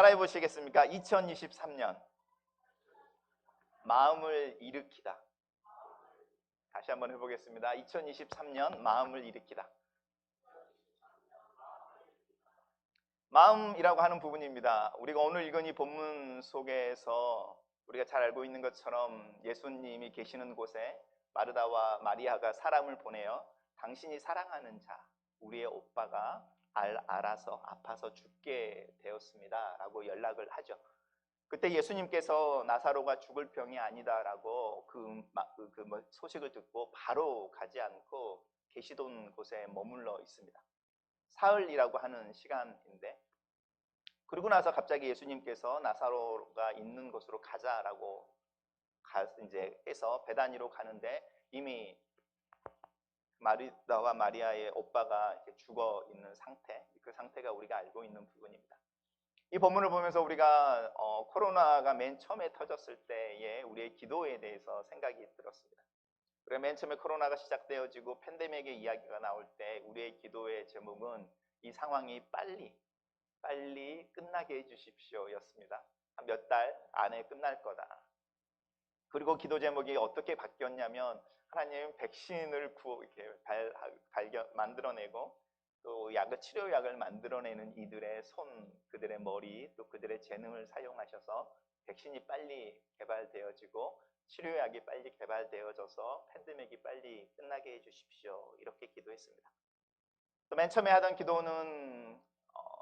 따라해 보시겠습니까? 2023년 마음을 일으키다. 다시 한번 해보겠습니다. 2023년 마음을 일으키다. 마음이라고 하는 부분입니다. 우리가 오늘 읽은 이 본문 속에서 우리가 잘 알고 있는 것처럼 예수님이 계시는 곳에 마르다와 마리아가 사람을 보내어 당신이 사랑하는 자, 우리의 오빠가 알아서 아파서 죽게 되었습니다 라고 연락을 하죠. 그때 예수님께서 나사로가 죽을 병이 아니다라고 소식을 듣고 바로 가지 않고 계시던 곳에 머물러 있습니다. 사흘이라고 하는 시간인데, 그러고 나서 갑자기 예수님께서 나사로가 있는 곳으로 가자라고 이제 해서 베다니로 가는데 이미 마르다와 마리아의 오빠가 이렇게 죽어 있는 상태, 그 상태가 우리가 알고 있는 부분입니다. 이 본문을 보면서 우리가 코로나가 맨 처음에 터졌을 때에 우리의 기도에 대해서 생각이 들었습니다. 그래 맨 처음에 코로나가 시작되어지고 팬데믹의 이야기가 나올 때 우리의 기도의 제목은 이 상황이 빨리 끝나게 해주십시오 였습니다. 한 몇 달 안에 끝날 거다. 그리고 기도 제목이 어떻게 바뀌었냐면 하나님 백신을 만들어내고 또 치료약을 만들어내는 이들의 손, 그들의 머리, 또 그들의 재능을 사용하셔서 백신이 빨리 개발되어지고 치료약이 빨리 개발되어져서 팬데믹이 빨리 끝나게 해주십시오. 이렇게 기도했습니다. 또 맨 처음에 하던 기도는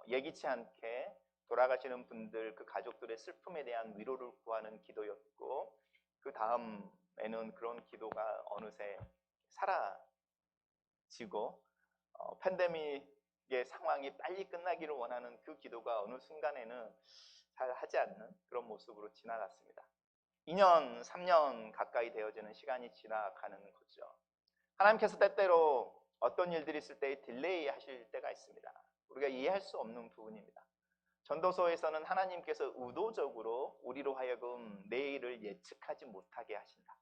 예기치 않게 돌아가시는 분들, 그 가족들의 슬픔에 대한 위로를 구하는 기도였고, 그 다음에는 그런 기도가 어느새 사라지고 팬데믹의 상황이 빨리 끝나기를 원하는 그 기도가 어느 순간에는 잘 하지 않는 그런 모습으로 지나갔습니다. 2년, 3년 가까이 되어지는 시간이 지나가는 거죠. 하나님께서 때때로 어떤 일들이 있을 때 딜레이 하실 때가 있습니다. 우리가 이해할 수 없는 부분입니다. 전도서에서는 하나님께서 의도적으로 우리로 하여금 내일을 예측하지 못하게 하신다.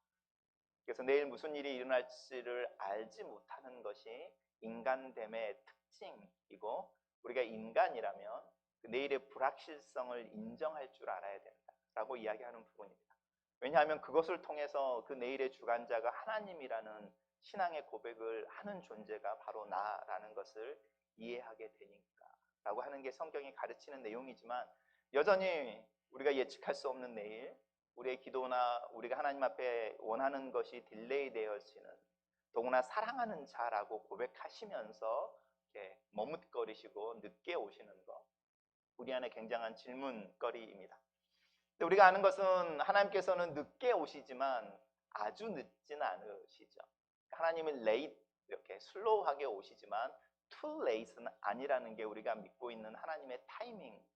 그래서 내일 무슨 일이 일어날지를 알지 못하는 것이 인간됨의 특징이고, 우리가 인간이라면 그 내일의 불확실성을 인정할 줄 알아야 된다라고 이야기하는 부분입니다. 왜냐하면 그것을 통해서 그 내일의 주관자가 하나님이라는 신앙의 고백을 하는 존재가 바로 나라는 것을 이해하게 되니까 라고 하는 게 성경이 가르치는 내용이지만, 여전히 우리가 예측할 수 없는 내일, 우리의 기도나 우리가 하나님 앞에 원하는 것이 딜레이 되어지는, 더구나 사랑하는 자라고 고백하시면서 이렇게 머뭇거리시고 늦게 오시는 것, 우리 안에 굉장한 질문거리입니다. 근데 우리가 아는 것은 하나님께서는 늦게 오시지만 아주 늦지는 않으시죠. 하나님은 late, 이렇게 슬로우하게 오시지만 too late는 아니라는 게 우리가 믿고 있는 하나님의 타이밍입니다.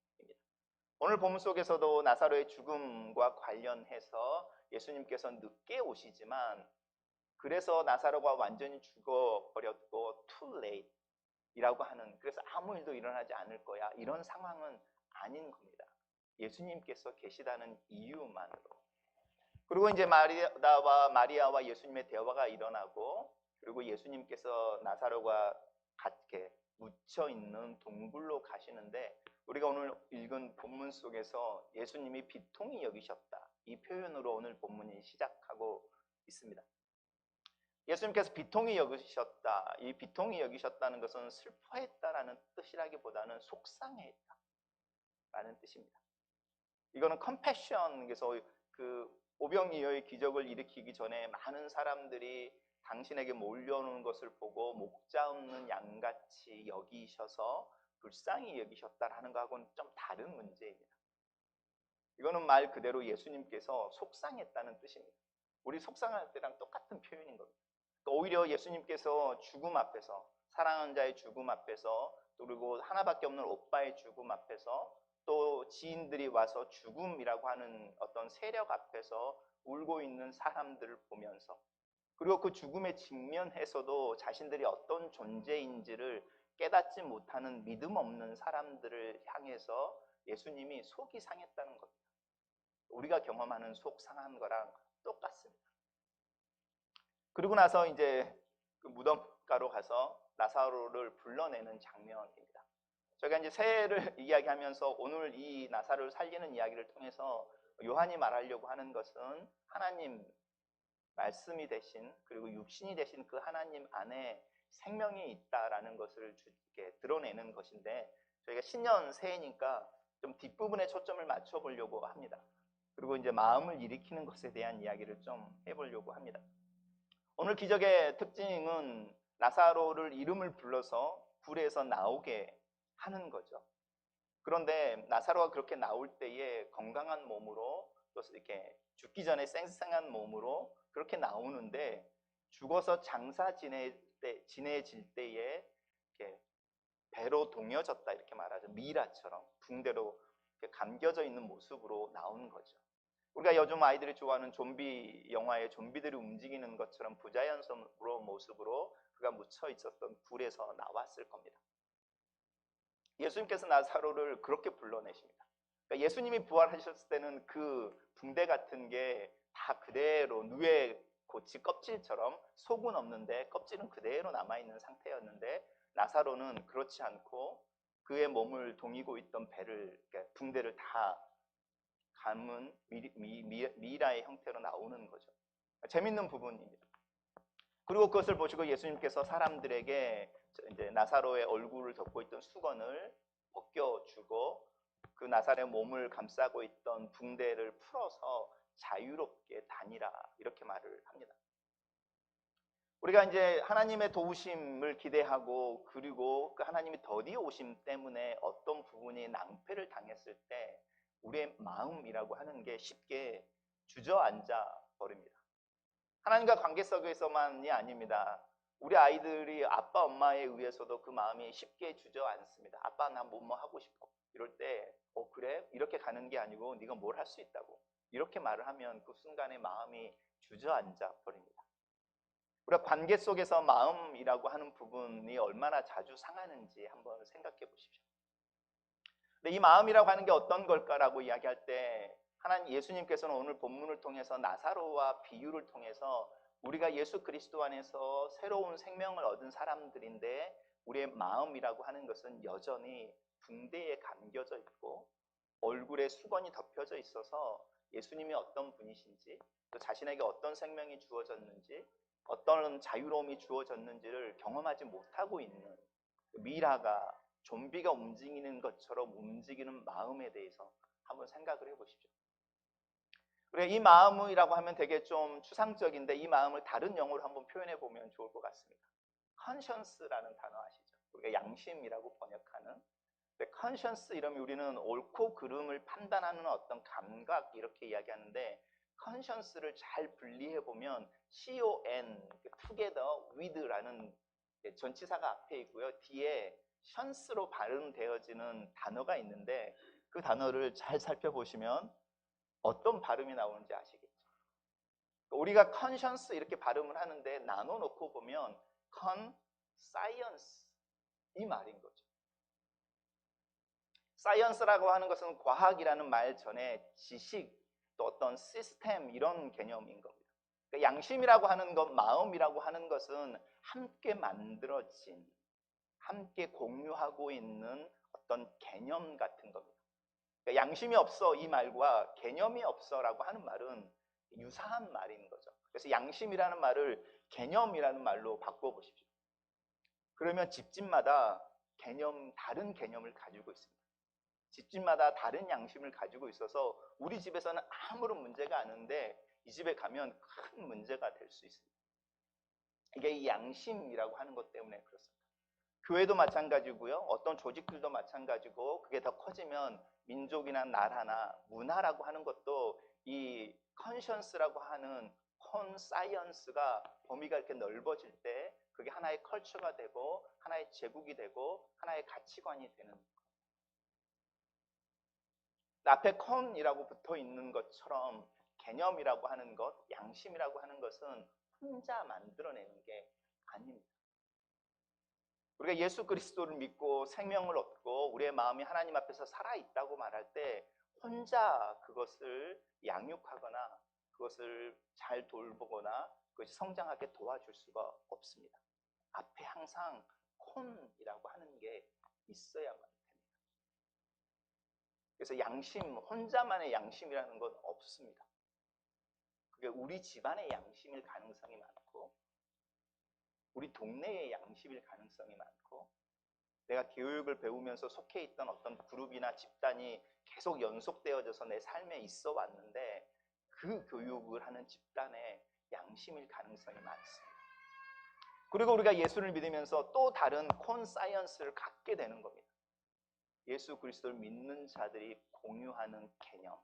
오늘 본문 속에서도 나사로의 죽음과 관련해서 예수님께서 늦게 오시지만, 그래서 나사로가 완전히 죽어버렸고 too late 이라고 하는, 그래서 아무 일도 일어나지 않을 거야, 이런 상황은 아닌 겁니다. 예수님께서 계시다는 이유만으로. 그리고 이제 마리아와 예수님의 대화가 일어나고, 그리고 예수님께서 나사로가 같게 묻혀있는 동굴로 가시는데, 우리가 오늘 읽은 본문 속에서 예수님이 비통히 여기셨다, 이 표현으로 오늘 본문이 시작하고 있습니다. 예수님께서 비통히 여기셨다, 이 비통히 여기셨다는 것은 슬퍼했다라는 뜻이라기보다는 속상했다라는 뜻입니다. 이거는 컴패션, 그래서 그 오병이어의 기적을 일으키기 전에 많은 사람들이 당신에게 몰려오는 것을 보고 목자 없는 양같이 여기셔서 불쌍히 여기셨다라는 것하고는 좀 다른 문제입니다. 이거는 말 그대로 예수님께서 속상했다는 뜻입니다. 우리 속상할 때랑 똑같은 표현인 겁니다. 오히려 예수님께서 죽음 앞에서, 사랑하는 자의 죽음 앞에서, 그리고 하나밖에 없는 오빠의 죽음 앞에서, 또 지인들이 와서 죽음이라고 하는 어떤 세력 앞에서 울고 있는 사람들을 보면서, 그리고 그 죽음에 직면해서도 자신들이 어떤 존재인지를 깨닫지 못하는 믿음 없는 사람들을 향해서 예수님이 속이 상했다는 겁니다. 우리가 경험하는 속 상한 거랑 똑같습니다. 그리고 나서 이제 그 무덤가로 가서 나사로를 불러내는 장면입니다. 저희가 이제 새해를 이야기하면서 오늘 이 나사로를 살리는 이야기를 통해서 요한이 말하려고 하는 것은 하나님 말씀이 되신, 그리고 육신이 되신 그 하나님 안에 생명이 있다라는 것을 이렇게 드러내는 것인데, 저희가 신년 새해니까 좀 뒷부분에 초점을 맞춰 보려고 합니다. 그리고 이제 마음을 일으키는 것에 대한 이야기를 좀 해보려고 합니다. 오늘 기적의 특징은 나사로를 이름을 불러서 굴에서 나오게 하는 거죠. 그런데 나사로가 그렇게 나올 때에 건강한 몸으로, 또 이렇게 죽기 전에 쌩쌩한 몸으로 그렇게 나오는데, 죽어서 장사 지내질 때에 이렇게 배로 동여졌다 이렇게 말하죠. 미라처럼 붕대로 이렇게 감겨져 있는 모습으로 나오는 거죠. 우리가 요즘 아이들이 좋아하는 좀비 영화에 좀비들이 움직이는 것처럼 부자연스러운 모습으로 그가 묻혀 있었던 굴에서 나왔을 겁니다. 예수님께서 나사로를 그렇게 불러내십니다. 그러니까 예수님이 부활하셨을 때는 그 붕대 같은 게 다 그대로 누에 고치 껍질처럼 속은 없는데 껍질은 그대로 남아있는 상태였는데, 나사로는 그렇지 않고 그의 몸을 동이고 있던 배를, 그러니까 붕대를 다 감은 미라의 형태로 나오는 거죠. 재밌는 부분입니다. 그리고 그것을 보시고 예수님께서 사람들에게 이제 나사로의 얼굴을 덮고 있던 수건을 벗겨주고 그 나사로의 몸을 감싸고 있던 붕대를 풀어서 자유롭게 다니라 이렇게 말을 합니다. 우리가 이제 하나님의 도우심을 기대하고, 그리고 그 하나님이 더디 오심 때문에 어떤 부분이 낭패를 당했을 때 우리의 마음이라고 하는 게 쉽게 주저앉아 버립니다. 하나님과 관계 속에서만이 아닙니다. 우리 아이들이 아빠 엄마에 의해서도 그 마음이 쉽게 주저앉습니다. 아빠 나 뭐뭐 하고 싶어 이럴 때 그래? 이렇게 가는 게 아니고 네가 뭘 할 수 있다고 이렇게 말을 하면 그 순간에 마음이 주저앉아 버립니다. 우리가 관계 속에서 마음이라고 하는 부분이 얼마나 자주 상하는지 한번 생각해 보십시오. 근데 이 마음이라고 하는 게 어떤 걸까라고 이야기할 때, 하나님 예수님께서는 오늘 본문을 통해서 나사로와 비유를 통해서 우리가 예수 그리스도 안에서 새로운 생명을 얻은 사람들인데, 우리의 마음이라고 하는 것은 여전히 붕대에 감겨져 있고 얼굴에 수건이 덮여져 있어서 예수님이 어떤 분이신지, 또 자신에게 어떤 생명이 주어졌는지, 어떤 자유로움이 주어졌는지를 경험하지 못하고 있는 미라가, 좀비가 움직이는 것처럼 움직이는 마음에 대해서 한번 생각을 해보십시오. 그래, 이 마음이라고 하면 되게 좀 추상적인데, 이 마음을 다른 영어로 한번 표현해 보면 좋을 것 같습니다. conscience라는 단어 아시죠? 우리가 양심이라고 번역하는. conscience 이러면 우리는 옳고 그름을 판단하는 어떤 감각 이렇게 이야기하는데, conscience를 잘 분리해 보면 con, together with라는 전치사가 앞에 있고요. 뒤에 션스로 발음되어지는 단어가 있는데, 그 단어를 잘 살펴보시면 어떤 발음이 나오는지 아시겠죠? 우리가 conscience 이렇게 발음을 하는데 나눠 놓고 보면 conscience 이 말인 거죠. 사이언스라고 하는 것은 과학이라는 말 전에 지식, 또 어떤 시스템 이런 개념인 겁니다. 그러니까 양심이라고 하는 것, 마음이라고 하는 것은 함께 만들어진, 함께 공유하고 있는 어떤 개념 같은 겁니다. 그러니까 양심이 없어 이 말과 개념이 없어라고 하는 말은 유사한 말인 거죠. 그래서 양심이라는 말을 개념이라는 말로 바꿔보십시오. 그러면 집집마다 다른 개념을 가지고 있습니다. 집집마다 다른 양심을 가지고 있어서 우리 집에서는 아무런 문제가 아닌데 이 집에 가면 큰 문제가 될 수 있습니다. 이게 이 양심이라고 하는 것 때문에 그렇습니다. 교회도 마찬가지고요. 어떤 조직들도 마찬가지고, 그게 더 커지면 민족이나 나라나 문화라고 하는 것도 이 컨션스라고 하는 콘사이언스가 범위가 이렇게 넓어질 때 그게 하나의 컬처가 되고 하나의 제국이 되고 하나의 가치관이 되는, 앞에 con이라고 붙어 있는 것처럼 개념이라고 하는 것, 양심이라고 하는 것은 혼자 만들어내는 게 아닙니다. 우리가 예수 그리스도를 믿고 생명을 얻고 우리의 마음이 하나님 앞에서 살아있다고 말할 때 혼자 그것을 양육하거나 그것을 잘 돌보거나 그것이 성장하게 도와줄 수가 없습니다. 앞에 항상 콘이라고 하는 게 있어야만 됩니다. 그래서 양심, 혼자만의 양심이라는 건 없습니다. 그게 우리 집안의 양심일 가능성이 많고, 우리 동네의 양심일 가능성이 많고, 내가 교육을 배우면서 속해 있던 어떤 그룹이나 집단이 계속 연속되어져서 내 삶에 있어 왔는데, 그 교육을 하는 집단의 양심일 가능성이 많습니다. 그리고 우리가 예수를 믿으면서 또 다른 콘사이언스를 갖게 되는 겁니다. 예수 그리스도를 믿는 자들이 공유하는 개념,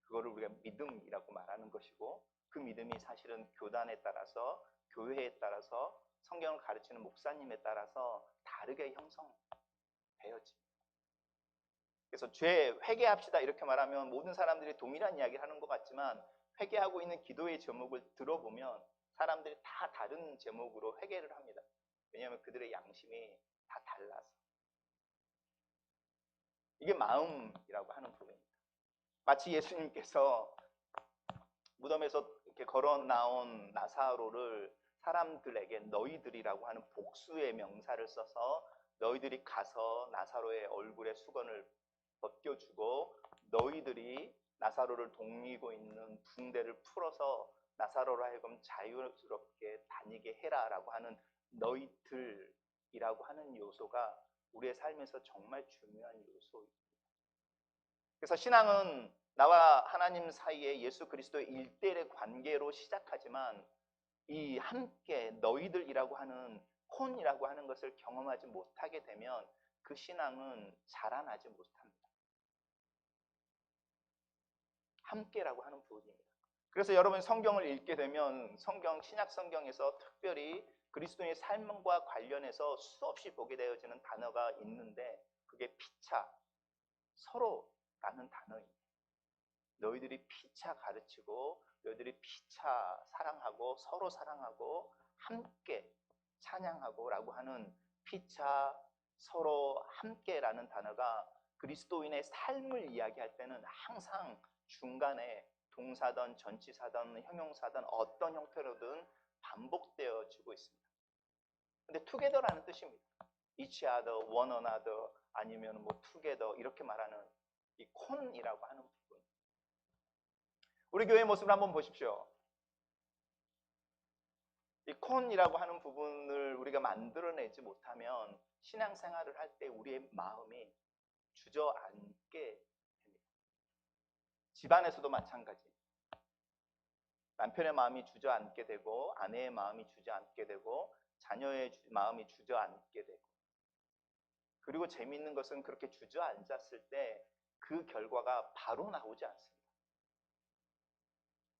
그거를 우리가 믿음이라고 말하는 것이고, 그 믿음이 사실은 교단에 따라서, 교회에 따라서, 성경을 가르치는 목사님에 따라서 다르게 형성되어집니다. 그래서 죄 회개합시다 이렇게 말하면 모든 사람들이 동일한 이야기를 하는 것 같지만, 회개하고 있는 기도의 제목을 들어보면 사람들이 다 다른 제목으로 회개를 합니다. 왜냐하면 그들의 양심이 다 달라서. 이게 마음이라고 하는 부분입니다. 마치 예수님께서 무덤에서 이렇게 걸어 나온 나사로를 사람들에게 너희들이라고 하는 복수의 명사를 써서 너희들이 가서 나사로의 얼굴에 수건을 벗겨주고 너희들이 나사로를 동이고 있는 붕대를 풀어서 나사로로 하여금 자유스럽게 다니게 해라라고 하는 너희들이라고 하는 요소가 우리의 삶에서 정말 중요한 요소입니다. 그래서 신앙은 나와 하나님 사이에 예수 그리스도의 일대일의 관계로 시작하지만, 이 함께 너희들이라고 하는 콘이라고 하는 것을 경험하지 못하게 되면 그 신앙은 자라나지 못합니다. 함께라고 하는 부분입니다. 그래서 여러분 성경을 읽게 되면 신약 성경에서 특별히 그리스도의 삶과 관련해서 수없이 보게 되어지는 단어가 있는데, 그게 피차, 서로라는 단어입니다. 너희들이 피차 가르치고 너희들이 피차 사랑하고 서로 사랑하고 함께 찬양하고 라고 하는 피차 서로 함께라는 단어가 그리스도인의 삶을 이야기할 때는 항상 중간에 동사든 전치사든 형용사든 어떤 형태로든 반복되어지고 있습니다. 근데 together라는 뜻입니다. each other, one another 아니면 뭐 together 이렇게 말하는 이 콘이라고 하는 부분. 우리 교회의 모습을 한번 보십시오. 이 콘이라고 하는 부분을 우리가 만들어내지 못하면 신앙생활을 할 때 우리의 마음이 주저앉게 됩니다. 집안에서도 마찬가지. 남편의 마음이 주저앉게 되고 아내의 마음이 주저앉게 되고 자녀의 마음이 주저앉게 되고, 그리고 재미있는 것은 그렇게 주저앉았을 때 그 결과가 바로 나오지 않습니다.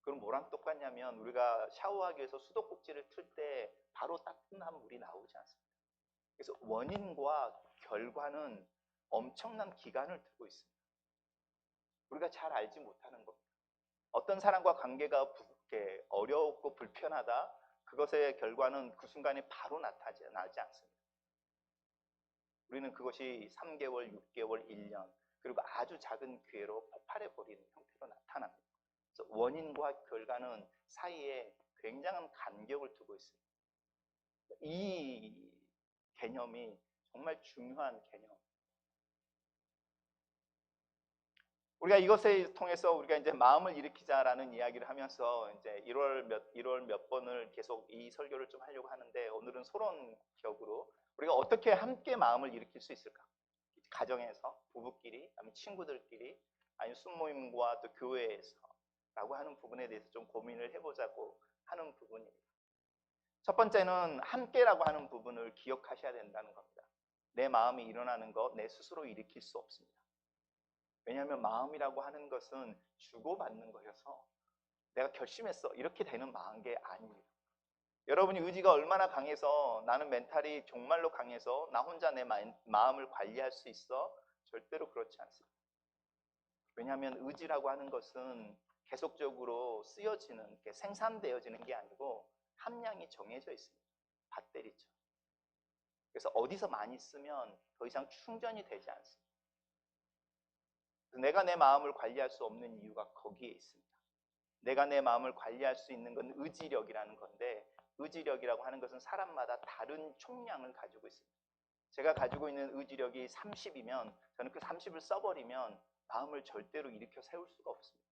그럼 뭐랑 똑같냐면 우리가 샤워하기 위해서 수도꼭지를 틀 때 바로 따뜻한 물이 나오지 않습니다. 그래서 원인과 결과는 엄청난 기간을 두고 있습니다. 우리가 잘 알지 못하는 겁니다. 어떤 사람과 관계가 어렵고 불편하다, 그것의 결과는 그 순간에 바로 나지 않습니다. 우리는 그것이 3개월, 6개월, 1년 그리고 아주 작은 기회로 폭발해버리는 형태로 나타납니다. 그래서 원인과 결과는 사이에 굉장한 간격을 두고 있습니다. 이 개념이 정말 중요한 개념. 우리가 이것을 통해서 우리가 이제 마음을 일으키자라는 이야기를 하면서 이제 1월 몇 번을 계속 이 설교를 좀 하려고 하는데, 오늘은 소론격으로 우리가 어떻게 함께 마음을 일으킬 수 있을까? 가정에서, 부부끼리, 아니면 친구들끼리, 아니면 순모임과 또 교회에서라고 하는 부분에 대해서 좀 고민을 해보자고 하는 부분입니다. 첫 번째는 함께라고 하는 부분을 기억하셔야 된다는 겁니다. 내 마음이 일어나는 것, 내 스스로 일으킬 수 없습니다. 왜냐하면 마음이라고 하는 것은 주고받는 거여서 내가 결심했어 이렇게 되는 게 아닙니다. 여러분이 의지가 얼마나 강해서, 나는 멘탈이 정말로 강해서 나 혼자 내 마음을 관리할 수 있어? 절대로 그렇지 않습니다. 왜냐하면 의지라고 하는 것은 계속적으로 쓰여지는, 생산되어지는 게 아니고 함량이 정해져 있습니다. 배터리처럼. 그래서 어디서 많이 쓰면 더 이상 충전이 되지 않습니다. 내가 내 마음을 관리할 수 없는 이유가 거기에 있습니다. 내가 내 마음을 관리할 수 있는 건 의지력이라는 건데, 의지력이라고 하는 것은 사람마다 다른 총량을 가지고 있습니다. 제가 가지고 있는 의지력이 30이면 저는 그 30을 써버리면 마음을 절대로 일으켜 세울 수가 없습니다.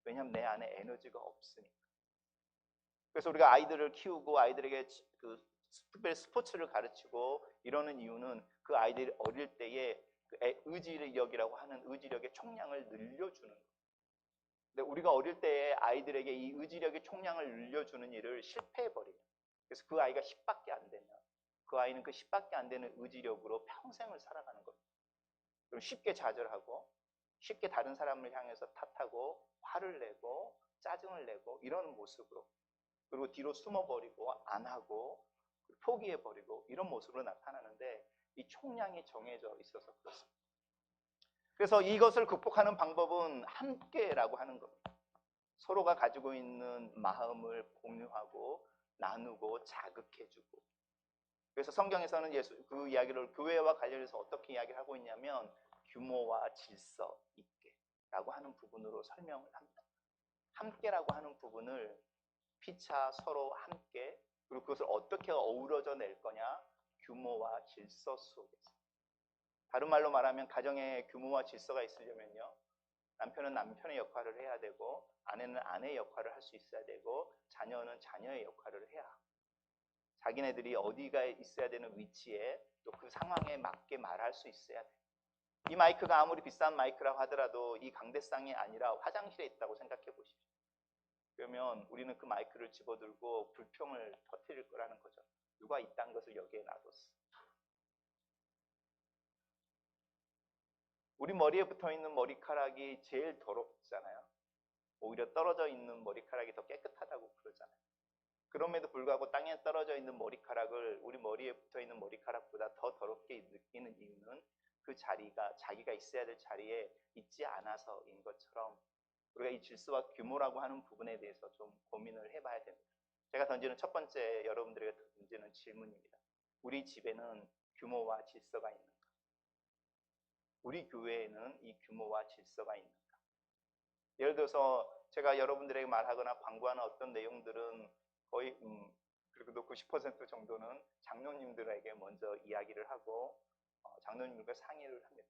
왜냐하면 내 안에 에너지가 없으니까. 그래서 우리가 아이들을 키우고 아이들에게 특별히 스포츠를 가르치고 이러는 이유는 그 아이들이 어릴 때에 그 의지력이라고 하는 의지력의 총량을 늘려주는 거예요. 근데 우리가 어릴 때에 아이들에게 이 의지력의 총량을 늘려주는 일을 실패해버리면, 그래서 그 아이가 10밖에 안 되면 그 아이는 그 10밖에 안 되는 의지력으로 평생을 살아가는 겁니다. 그럼 쉽게 좌절하고 쉽게 다른 사람을 향해서 탓하고 화를 내고 짜증을 내고 이런 모습으로, 그리고 뒤로 숨어버리고 안 하고 포기해버리고 이런 모습으로 나타나는데, 이 총량이 정해져 있어서 그렇습니다. 그래서 이것을 극복하는 방법은 함께라고 하는 겁니다. 서로가 가지고 있는 마음을 공유하고 나누고 자극해주고. 그래서 성경에서는 그 이야기를 교회와 관련해서 어떻게 이야기를 하고 있냐면 규모와 질서 있게 라고 하는 부분으로 설명을 합니다. 함께라고 하는 부분을 피차 서로 함께, 그리고 그것을 어떻게 어우러져 낼 거냐, 규모와 질서 속에서. 다른 말로 말하면 가정에 규모와 질서가 있으려면요, 남편은 남편의 역할을 해야 되고 아내는 아내의 역할을 할 수 있어야 되고 자녀는 자녀의 역할을 해야 하고, 자기네들이 어디가 있어야 되는 위치에 또 그 상황에 맞게 말할 수 있어야 돼요. 이 마이크가 아무리 비싼 마이크라고 하더라도 이 강대상이 아니라 화장실에 있다고 생각해 보십시오. 그러면 우리는 그 마이크를 집어들고 불평을 터뜨릴 거라는 거죠. 누가 이딴 것을 여기에 놔뒀어. 우리 머리에 붙어있는 머리카락이 제일 더럽잖아요. 오히려 떨어져 있는 머리카락이 더 깨끗하다고 그러잖아요. 그럼에도 불구하고 땅에 떨어져 있는 머리카락을 우리 머리에 붙어있는 머리카락보다 더 더럽게 느끼는 이유는 그 자리가 자기가 있어야 될 자리에 있지 않아서인 것처럼, 우리가 이 질서와 규모라고 하는 부분에 대해서 좀 고민을 해봐야 됩니다. 제가 던지는 첫 번째, 여러분들에게 던지는 질문입니다. 우리 집에는 규모와 질서가 있는가? 우리 교회에는 이 규모와 질서가 있는가? 예를 들어서 제가 여러분들에게 말하거나 광고하는 어떤 내용들은 거의 그래도 90% 정도는 장로님들에게 먼저 이야기를 하고 장로님들과 상의를 합니다.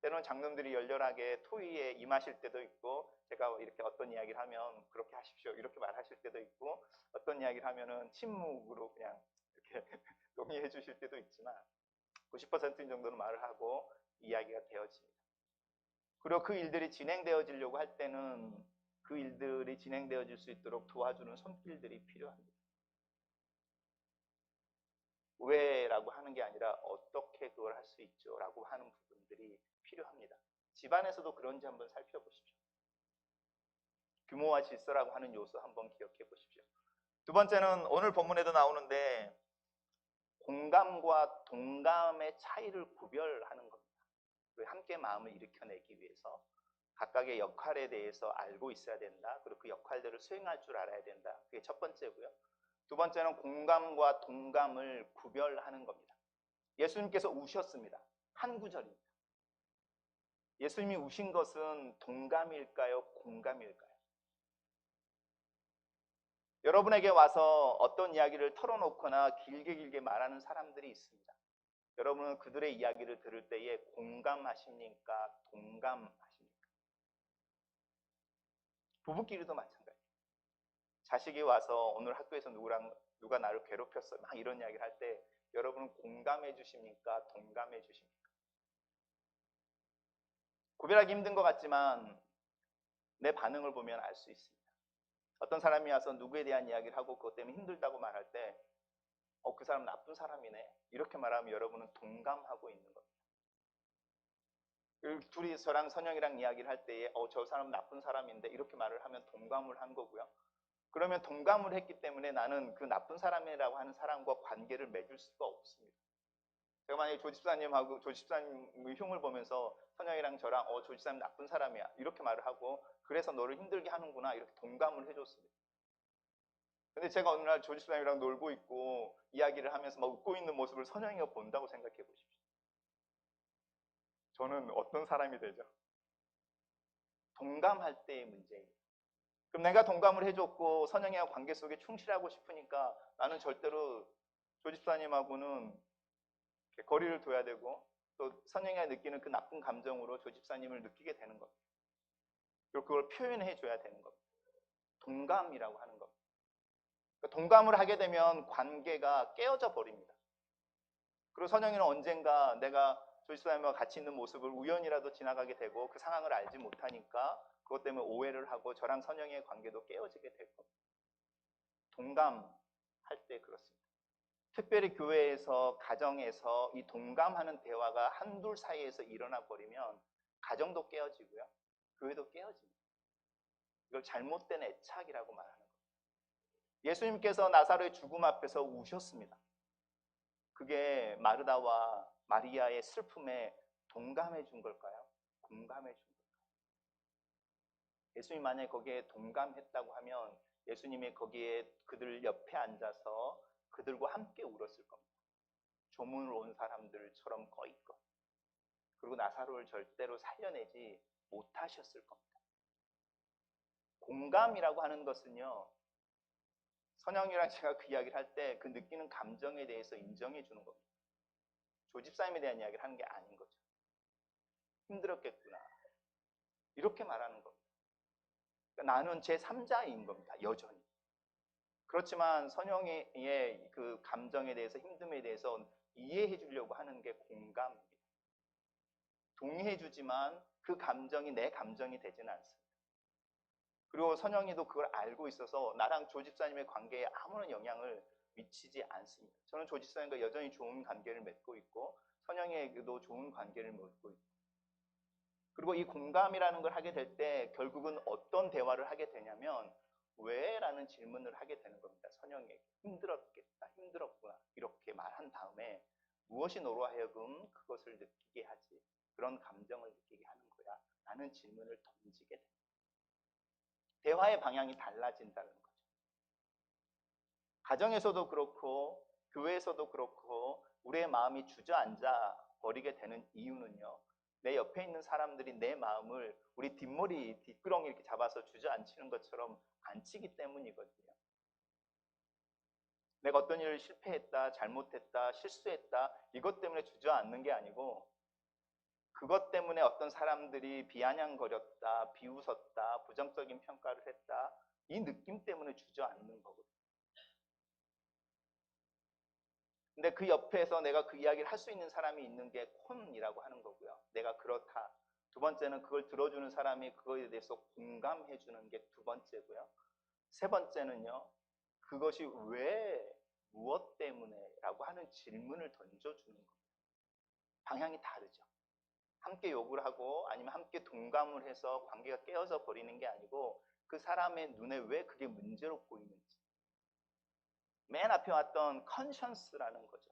때로는 장로님들이 열렬하게 토의에 임하실 때도 있고, 제가 이렇게 어떤 이야기를 하면 그렇게 하십시오 이렇게 말하실 때도 있고, 어떤 이야기를 하면은 침묵으로 그냥 이렇게 동의해 주실 때도 있지만 90% 정도는 말을 하고 이야기가 되어집니다. 그리고 그 일들이 진행되어지려고 할 때는 그 일들이 진행되어질 수 있도록 도와주는 손길들이 필요합니다. 왜라고 하는 게 아니라 어떻게 그걸 할 수 있죠 라고 하는 부분들이 필요합니다. 집안에서도 그런지 한번 살펴보십시오. 규모와 질서라고 하는 요소 한번 기억해 보십시오. 두 번째는 오늘 본문에도 나오는데 공감과 동감의 차이를 구별하는 겁니다. 함께 마음을 일으켜내기 위해서 각각의 역할에 대해서 알고 있어야 된다. 그리고 그 역할들을 수행할 줄 알아야 된다. 그게 첫 번째고요. 두 번째는 공감과 동감을 구별하는 겁니다. 예수님께서 우셨습니다. 한 구절입니다. 예수님이 우신 것은 동감일까요? 공감일까요? 여러분에게 와서 어떤 이야기를 털어놓거나 길게 말하는 사람들이 있습니다. 여러분은 그들의 이야기를 들을 때에 공감하십니까? 동감하십니까? 부부끼리도 마찬가지예요. 자식이 와서 오늘 학교에서 누가 나를 괴롭혔어 막 이런 이야기를 할 때 여러분은 공감해 주십니까? 동감해 주십니까? 구별하기 힘든 것 같지만 내 반응을 보면 알 수 있습니다. 어떤 사람이 와서 누구에 대한 이야기를 하고 그것 때문에 힘들다고 말할 때 그 사람 나쁜 사람이네 이렇게 말하면 여러분은 동감하고 있는 겁니다. 둘이 저랑 선영이랑 이야기를 할 때에 저 사람 나쁜 사람인데 이렇게 말을 하면 동감을 한 거고요. 그러면 동감을 했기 때문에 나는 그 나쁜 사람이라고 하는 사람과 관계를 맺을 수가 없습니다. 제가 만약에 조집사님하고 조집사님 흉을 보면서 선영이랑 저랑 조집사님 나쁜 사람이야 이렇게 말을 하고, 그래서 너를 힘들게 하는구나 이렇게 동감을 해줬습니다. 근데 제가 어느 날 조집사님이랑 놀고 있고 이야기를 하면서 막 웃고 있는 모습을 선영이가 본다고 생각해 보십시오. 저는 어떤 사람이 되죠? 동감할 때의 문제입니다. 그럼 내가 동감을 해줬고 선영이와 관계 속에 충실하고 싶으니까 나는 절대로 조집사님하고는 거리를 둬야 되고 또 선영이가 느끼는 그 나쁜 감정으로 조 집사님을 느끼게 되는 겁니다. 그리고 그걸 표현해 줘야 되는 겁니다. 동감이라고 하는 겁니다. 그러니까 동감을 하게 되면 관계가 깨어져 버립니다. 그리고 선영이는 언젠가 내가 조 집사님과 같이 있는 모습을 우연이라도 지나가게 되고 그 상황을 알지 못하니까 그것 때문에 오해를 하고 저랑 선영이의 관계도 깨어지게 될 겁니다. 동감할 때 그렇습니다. 특별히 교회에서, 가정에서 이 동감하는 대화가 한둘 사이에서 일어나 버리면 가정도 깨어지고요. 교회도 깨어집니다. 이걸 잘못된 애착이라고 말하는 겁니다. 예수님께서 나사로의 죽음 앞에서 우셨습니다. 그게 마르다와 마리아의 슬픔에 동감해 준 걸까요? 공감해 준 걸까요? 예수님 만약에 거기에 동감했다고 하면 예수님이 거기에 그들 옆에 앉아서 그들과 함께 울었을 겁니다. 조문을 온 사람들처럼 거의껏. 그리고 나사로를 절대로 살려내지 못하셨을 겁니다. 공감이라고 하는 것은요, 선영이랑 제가 그 이야기를 할 때 그 느끼는 감정에 대해서 인정해 주는 겁니다. 조 집사님에 대한 이야기를 하는 게 아닌 거죠. 힘들었겠구나. 이렇게 말하는 겁니다. 그러니까 나는 제3자인 겁니다. 여전히. 그렇지만 선영이의 그 감정에 대해서, 힘듦에 대해서 이해해 주려고 하는 게 공감입니다. 동의해 주지만 그 감정이 내 감정이 되지는 않습니다. 그리고 선영이도 그걸 알고 있어서 나랑 조 집사님의 관계에 아무런 영향을 미치지 않습니다. 저는 조 집사님과 여전히 좋은 관계를 맺고 있고 선영이에게도 좋은 관계를 맺고 있고, 그리고 이 공감이라는 걸 하게 될 때 결국은 어떤 대화를 하게 되냐면 왜? 라는 질문을 하게 되는 겁니다. 선영에게. 힘들었겠다, 힘들었구나 이렇게 말한 다음에 무엇이 너로 하여금 그것을 느끼게 하지, 그런 감정을 느끼게 하는 거야 라는 질문을 던지게 됩니다. 대화의 방향이 달라진다는 거죠. 가정에서도 그렇고 교회에서도 그렇고 우리의 마음이 주저앉아 버리게 되는 이유는요, 내 옆에 있는 사람들이 내 마음을 우리 뒷머리, 뒷구렁이 이렇게 잡아서 주저앉히는 것처럼 앉히기 때문이거든요. 내가 어떤 일을 실패했다, 잘못했다, 실수했다 이것 때문에 주저앉는 게 아니고 그것 때문에 어떤 사람들이 비아냥거렸다, 비웃었다, 부정적인 평가를 했다 이 느낌 때문에 주저앉는 거거든요. 근데 그 옆에서 내가 그 이야기를 할 수 있는 사람이 있는 게 콘이라고 하는 거고요. 내가 그렇다. 두 번째는 그걸 들어주는 사람이 그거에 대해서 공감해 주는 게 두 번째고요. 세 번째는요, 그것이 왜, 무엇 때문에 라고 하는 질문을 던져주는 겁니다. 방향이 다르죠. 함께 욕을 하고 아니면 함께 동감을 해서 관계가 깨어져 버리는 게 아니고 그 사람의 눈에 왜 그게 문제로 보이는지. 맨 앞에 왔던 컨션스라는 거죠.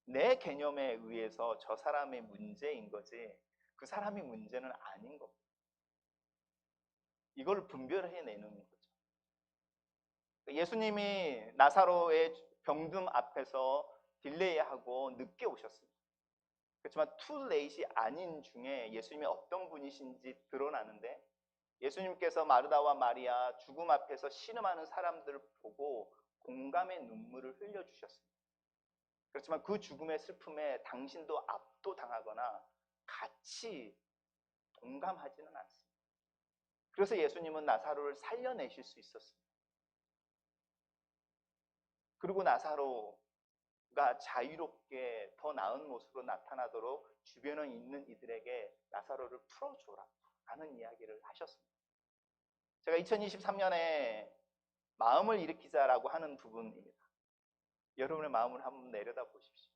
내 개념에 의해서 저 사람의 문제인 거지 그 사람의 문제는 아닌 겁니다. 이걸 분별해내는 거죠. 예수님이 나사로의 병든 앞에서 딜레이하고 늦게 오셨습니다. 그렇지만 투레이시 아닌 중에 예수님이 어떤 분이신지 드러나는데 예수님께서 마르다와 마리아 죽음 앞에서 신음하는 사람들을 보고 공감의 눈물을 흘려주셨습니다. 그렇지만 그 죽음의 슬픔에 당신도 압도당하거나 같이 동감하지는 않습니다. 그래서 예수님은 나사로를 살려내실 수 있었습니다. 그리고 나사로가 자유롭게 더 나은 모습으로 나타나도록 주변에 있는 이들에게 나사로를 풀어줘라 라는 이야기를 하셨습니다. 제가 2023년에 마음을 일으키자라고 하는 부분입니다. 여러분의 마음을 한번 내려다 보십시오.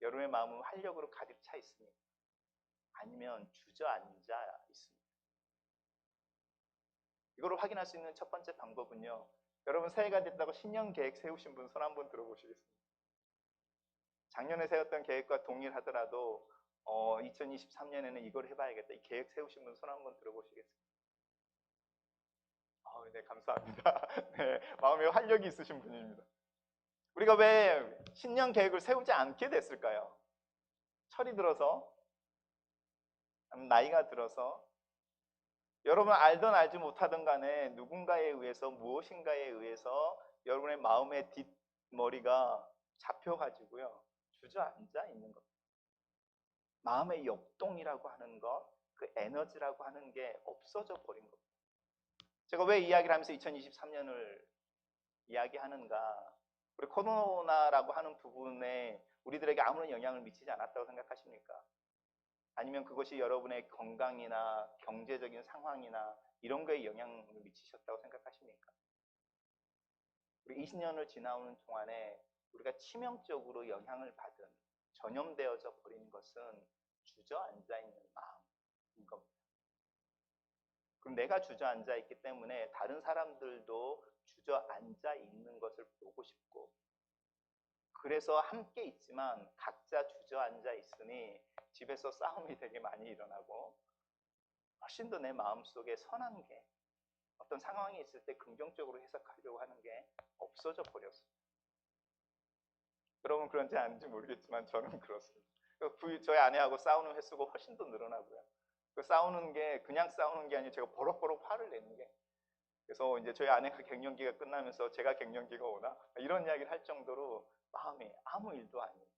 여러분의 마음은 활력으로 가득 차 있습니까? 아니면 주저앉아 있습니까? 이거를 확인할 수 있는 첫 번째 방법은요, 여러분 새해가 됐다고 신년 계획 세우신 분 손 한번 들어보시겠습니다. 작년에 세웠던 계획과 동일하더라도 2023년에는 이걸 해봐야겠다 이 계획 세우신 분 손 한번 들어보시겠습니다. 네, 감사합니다. 네, 마음에 활력이 있으신 분입니다. 우리가 왜 신년 계획을 세우지 않게 됐을까요? 철이 들어서, 나이가 들어서, 여러분 알든 알지 못하든 간에 누군가에 의해서 무엇인가에 의해서 여러분의 마음의 뒷머리가 잡혀가지고요 주저앉아 있는 것. 마음의 역동이라고 하는 것, 그 에너지라고 하는 게 없어져 버린 겁니다. 제가 왜 이야기를 하면서 2023년을 이야기하는가? 우리 코로나라고 하는 부분에 우리들에게 아무런 영향을 미치지 않았다고 생각하십니까? 아니면 그것이 여러분의 건강이나 경제적인 상황이나 이런 거에 영향을 미치셨다고 생각하십니까? 우리 20년을 지나오는 동안에 우리가 치명적으로 영향을 받은, 전염되어져 버린 것은 주저앉아 있는 마음인 겁니다. 그럼 내가 주저앉아 있기 때문에 다른 사람들도 주저앉아 있는 것을 보고 싶고, 그래서 함께 있지만 각자 주저앉아 있으니 집에서 싸움이 되게 많이 일어나고, 훨씬 더 내 마음속에 선한 게, 어떤 상황이 있을 때 긍정적으로 해석하려고 하는 게 없어져 버렸어요. 여러분 그런지 아닌지 모르겠지만 저는 그렇습니다. 저희 아내하고 싸우는 횟수가 훨씬 더 늘어나고요. 그 싸우는 게 그냥 싸우는 게 아니라 제가 버럭버럭 화를 내는 게, 그래서 이제 저희 아내가 갱년기가 끝나면서 제가 갱년기가 오나 이런 이야기를 할 정도로 마음이 아무 일도 아닙니다.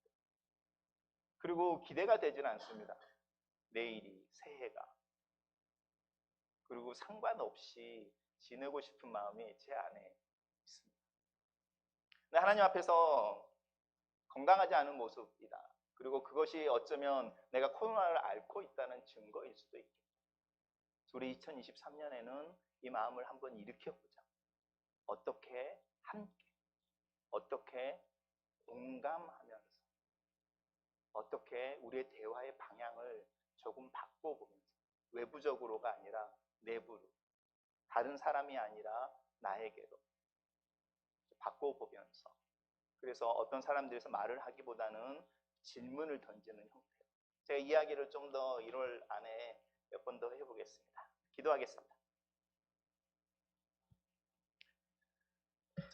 그리고 기대가 되지는 않습니다. 내일이, 새해가. 그리고 상관없이 지내고 싶은 마음이 제 안에 있습니다. 근데 하나님 앞에서 건강하지 않은 모습이다. 그리고 그것이 어쩌면 내가 코로나를 앓고 있다는 증거일 수도 있겠다. 우리 2023년에는 이 마음을 한번 일으켜보자. 어떻게 함께, 어떻게 공감하면서, 어떻게 우리의 대화의 방향을 조금 바꿔보면서, 외부적으로가 아니라 내부로, 다른 사람이 아니라 나에게로 바꿔보면서, 그래서 어떤 사람들에서 말을 하기보다는 질문을 던지는 형태로 제가 이야기를 좀 더 1월 안에 몇 번 더 해보겠습니다. 기도하겠습니다.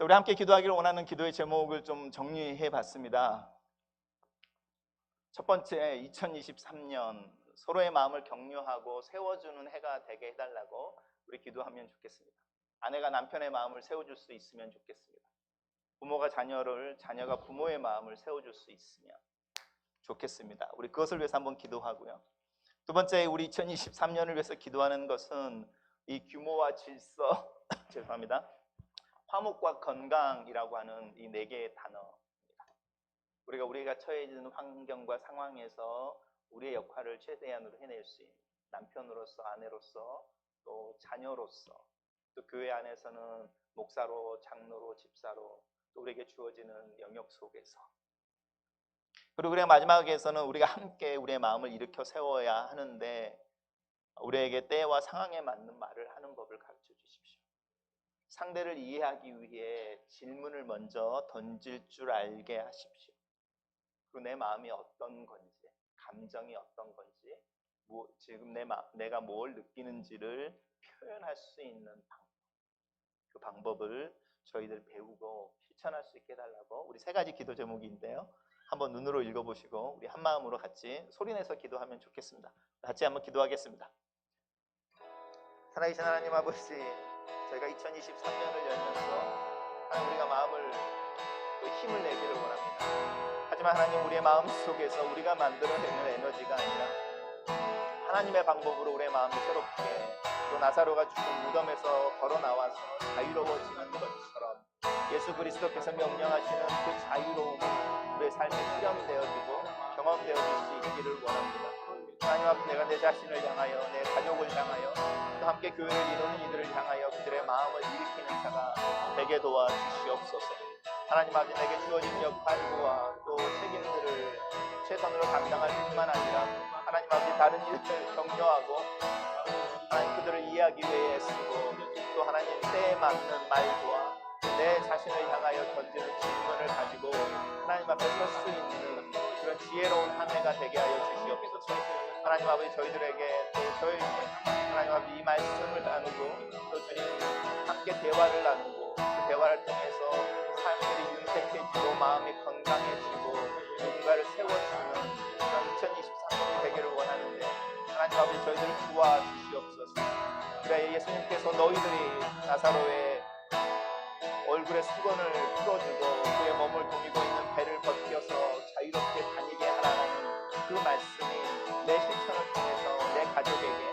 우리 함께 기도하기를 원하는 기도의 제목을 좀 정리해 봤습니다. 첫 번째, 2023년 서로의 마음을 격려하고 세워주는 해가 되게 해달라고 우리 기도하면 좋겠습니다. 아내가 남편의 마음을 세워줄 수 있으면 좋겠습니다. 부모가 자녀를, 자녀가 부모의 마음을 세워줄 수 있으면 좋겠습니다. 우리 그것을 위해서 한번 기도하고요. 두 번째, 우리 2023년을 위해서 기도하는 것은 이 규모와 질서, 죄송합니다. 화목과 건강이라고 하는 이 4개의 단어입니다. 우리가 처해 있는 환경과 상황에서 우리의 역할을 최대한으로 해낼 수 있는 남편으로서, 아내로서, 또 자녀로서, 또 교회 안에서는 목사로, 장로로, 집사로, 또 우리에게 주어지는 영역 속에서, 그리고 우리가 마지막에서는 우리가 함께 우리의 마음을 일으켜 세워야 하는데 우리에게 때와 상황에 맞는 말을 하는 법을 가르쳐 주십시오. 상대를 이해하기 위해 질문을 먼저 던질 줄 알게 하십시오. 그리고 내 마음이 어떤 건지, 감정이 어떤 건지, 지금 내가 뭘 느끼는지를 표현할 수 있는 방법, 그 방법을 저희들 배우고 실천할 수 있게 해달라고 우리 3가지 기도 제목인데요. 한번 눈으로 읽어보시고 우리 한 마음으로 같이 소리내서 기도하면 좋겠습니다. 같이 한번 기도하겠습니다. 살아계신 하나님 아버지, 저희가 2023년을 열면서 하나님 우리가 마음을 또 힘을 내기를 원합니다. 하지만 하나님 우리의 마음 속에서 우리가 만들어내는 에너지가 아니라 하나님의 방법으로 우리의 마음을 새롭게, 또 나사로가 죽은 무덤에서 걸어 나와서 자유로워지는 것처럼 예수 그리스도께서 명령하시는 그 자유로움이 우리의 삶에 실현되어지고 경험되어질 수 있기를 원합니다. 하나님 앞에 내가 내 자신을 향하여, 내 가족을 향하여, 또 함께 교회를 이루는 이들을 향하여 그들의 마음을 일으키는 자가 되게 도와주시옵소서. 하나님 앞에 내게 주어진 역할과 또 책임들을 최선으로 감당할 뿐만 아니라 하나님 앞에 다른 일을 격려하고 하나님 그들을 이해하기 위해 쓰고, 또 하나님 때에 맞는 말과 내 자신을 향하여 던지는 질문을 가지고 하나님 앞에 설 수 있는 그런 지혜로운 한 해가 되게 하여 주시옵소서. 하나님 아버지, 저희들에게 또 저희에게 하나님 아버지 이 말씀을 나누고 또 주님 함께 대화를 나누고 그 대화를 통해서 삶들이 윤택해지고 마음이 건강해지고 누군가를 세워주는 그런 2023년이 되기를 원하는데 하나님 아버지 저희들을 도와주시옵소서. 그래 예수님께서 너희들이 나사로의 얼굴에 수건을 풀어주고 그의 몸을 동이고 있는 배를 벗겨서 자유롭게 다니게 하라는 그 말씀이 내 실천을 통해서 내 가족에게